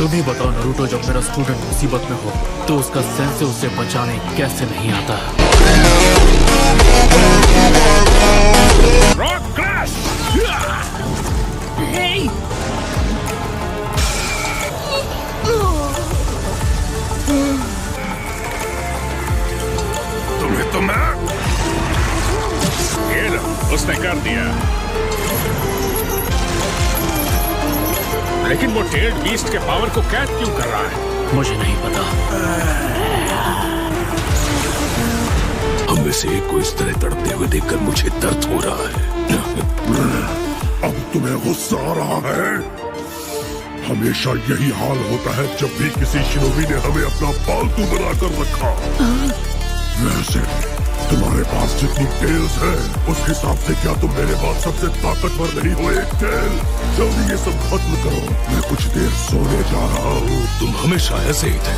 तुम ही बताओ नारुतो, जब मेरा स्टूडेंट मुसीबत में हो तो उसका सेंसे उसे बचाने कैसे नहीं आता? Rock crash! तुम्हें तो मैं ये लो, उसने कर दिया। लेकिन वो टेल्ड बीस्ट के पावर को कैद क्यों कर रहा है? मुझे नहीं पता। हम में से एक को इस तरह तड़पते हुए देखकर मुझे दर्द हो रहा है। अब तुम्हें गुस्सा आ रहा है? हमेशा यही हाल होता है जब भी किसी शिनोबी ने हमें अपना पालतू बनाकर रखा। वैसे तुम्हारे पास जितनी टेल्स है उस हिसाब से क्या तुम मेरे बाद सबसे ताकतवर नहीं हो? एक टेल, जल्दी ये सब खत्म करो, मैं कुछ देर सोने जा रहा हूँ। तुम हमेशा ऐसे ही थे,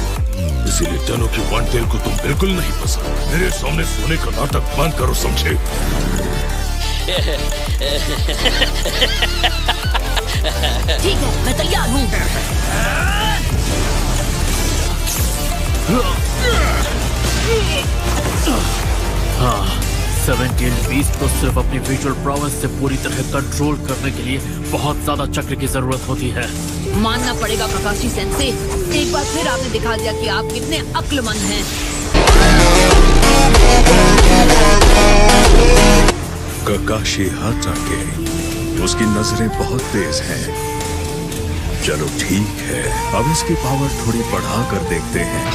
इसीलिए टनो की वन टेल को तुम बिल्कुल नहीं पसंद। मेरे सामने सोने का नाटक बंद करो, समझे? ठीक है, मैं तैयार हूँ। हाँ, 17 बीस्ट को सिर्फ अपनी विजुअल प्रोवेंस से पूरी तरह कंट्रोल करने के लिए बहुत ज्यादा चक्र की जरूरत होती है। मानना पड़ेगा काकाशी सेंसे, एक बार फिर आपने दिखा दिया कि आप कितने अक्लमंद हैं। काकाशी हाताके, उसकी नजरें बहुत तेज हैं। चलो ठीक है, अब इसकी पावर थोड़ी बढ़ा कर देखते हैं।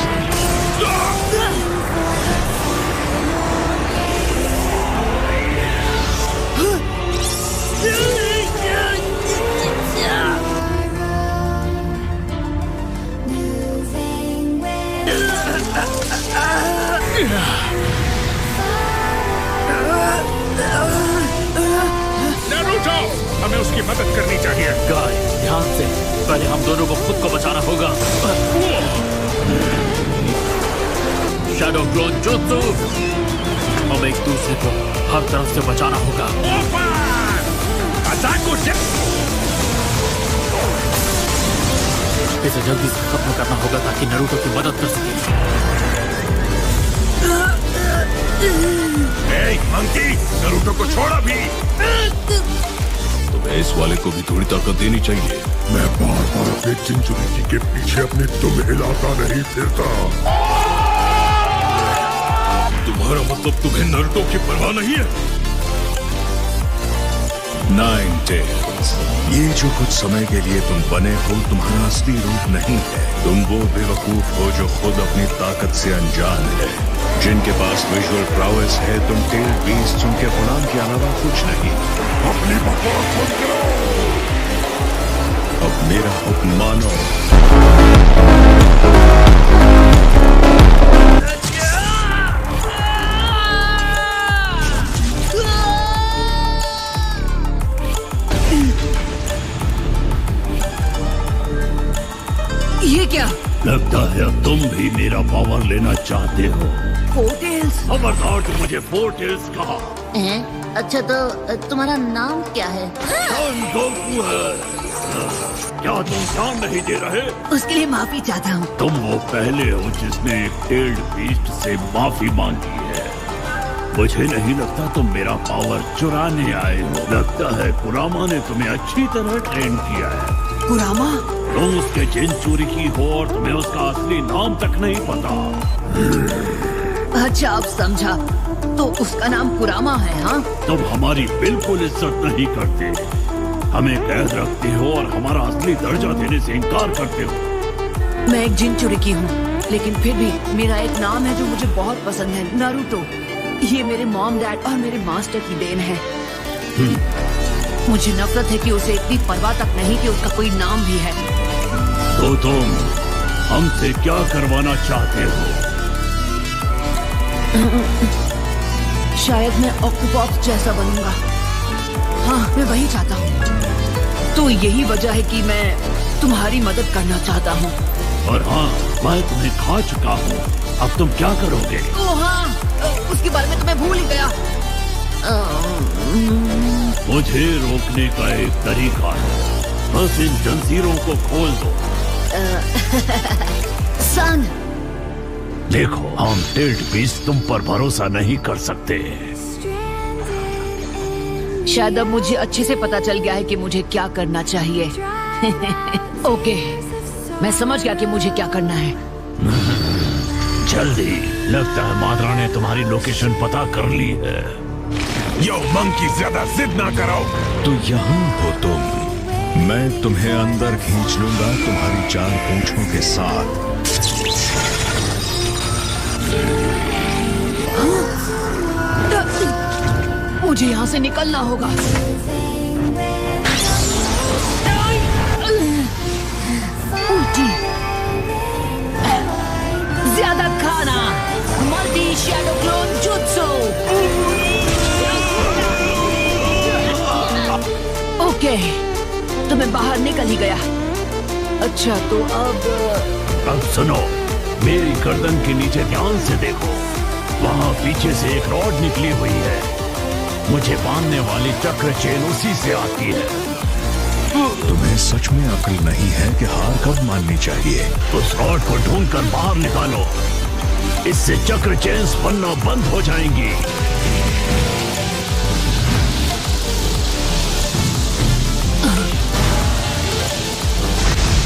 नारुतो, हमें उसकी मदद करनी चाहिए। गाय, ध्यान से, पहले हम दोनों को खुद को बचाना होगा। शैडो क्लोन जुत्सु, हम एक दूसरे को हर तरफ से बचाना होगा। इसे जल्दी से खत्म करना होगा ताकि नारुतो की मदद कर सके। मंकी, नारुतो को छोड़ा भी। तुम्हें इस वाले को भी थोड़ी ताकत देनी चाहिए। मैं बार बार अपने चिंचुरिकी के पीछे अपनी दुम हिलाता नहीं फिरता। तुम्हारा मतलब तुम्हें नारुतो की परवाह नहीं है? 9 टेल्स, ये जो कुछ समय के लिए तुम बने हो तुम्हारा असली रूप नहीं है। तुम वो बेवकूफ हो जो खुद अपनी ताकत से अनजान है। जिनके पास विजुअल प्राउएस है, तुम टेल्ड बीस्ट उनके गुलाम के अलावा कुछ नहीं। अपनी बकवास बंद करो। अब मेरा हुक्म मानो। ये क्या? लगता है अब तुम भी मेरा पावर लेना चाहते हो। फोर्टेल्स? खबरदार, तुम मुझे फोर्टेल्स कहा। अच्छा तो तुम्हारा नाम क्या है? सन गोकू है। क्या तुम ध्यान नहीं दे रहे? उसके लिए माफी चाहता हूँ। तुम वो पहले हो जिसने एक टेल्ड बीस्ट से माफी मांगी है। मुझे नहीं लगता तुम मेरा पावर चुराने आए हो। लगता है कुरामा ने तुम्हें अच्छी तरह ट्रेन किया है। कुरामा? तुम उसके चिंचुरिकी हो और तुम्हें उसका असली नाम तक नहीं पता। अच्छा, अब समझा। तो उसका नाम कुरामा है? हाँ, तुम हमारी बिल्कुल इज्जत नहीं करते, हमें कैद रखते हो और हमारा असली दर्जा देने से इनकार करते हो। मैं एक जिनचुरिकी हूँ, लेकिन फिर भी मेरा एक नाम है जो मुझे बहुत पसंद है, नारुतो। ये मेरे मॉम, डैड और मेरे मास्टर की देन है। मुझे नफरत है कि उसे इतनी परवाह तक नहीं कि उसका कोई नाम भी है। तो तुम हमसे क्या करवाना चाहते हो? शायद मैं ऑक्टोपस जैसा बनूंगा। हाँ, मैं वही चाहता हूँ। तो यही वजह है कि मैं तुम्हारी मदद करना चाहता हूँ। और हाँ, मैं तुम्हें खा चुका हूँ। अब तुम क्या करोगे? ओह हाँ, उसके बारे में तो मैं भूल ही गया। मुझे रोकने का एक तरीका है। बस इन जंजीरों को खोल दो। सन, देखो, हम टेल्ड बीस्ट तुम पर भरोसा नहीं कर सकते। शायद अब मुझे अच्छे से पता चल गया है कि मुझे क्या करना चाहिए। ओके, मैं समझ गया कि मुझे क्या करना है। जल्दी, लगता है माद्रा ने तुम्हारी लोकेशन पता कर ली है। यो मंकी, ज्यादा जिद ना करो। तो यहाँ हो तुम। मैं तुम्हें अंदर खींच लूंगा तुम्हारी 4 पूंछों के साथ। मुझे यहाँ से निकलना होगा। उल्टी, ज्यादा खाना, multi shadow clone jutsu. Okay, तो मैं बाहर निकल ही गया। अच्छा, तो अब सुनो, मेरी गर्दन के नीचे ध्यान से देखो। वहाँ पीछे से एक रॉड निकली हुई है। मुझे बांधने वाली चक्र चेन उसी से आती है। तुम्हें सच में अकल नहीं है कि हार कब माननी चाहिए। उस रॉड को ढूंढकर बाहर निकालो, इससे चक्र चेन्स बनना बंद हो जाएंगी।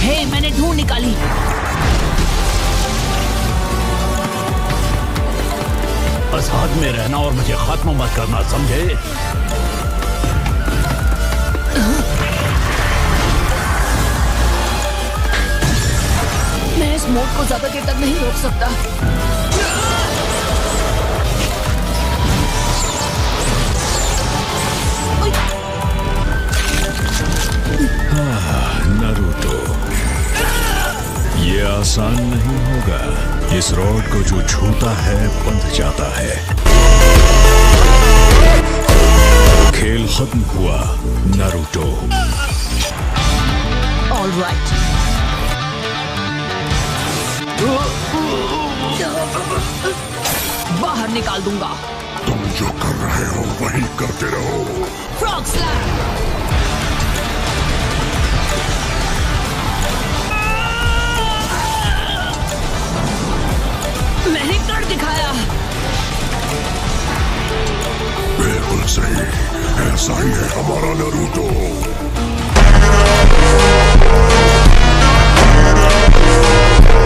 हे, मैंने ढूंढ निकाली। बस हाथ में रहना और मुझे खत्म मत करना, समझे? मैं इस मोड को ज्यादा देर तक नहीं रोक सकता। नारुतो, ये आसान नहीं होगा। इस रॉड को जो छूता है बंध जाता है। खेल खत्म हुआ नारुतो। All right. बाहर निकाल दूंगा। तुम जो कर रहे हो वही करते रहो। Frog slam. मैंने कर दिखाया। बिल्कुल सही, ऐसा ही है हमारा नारुतो।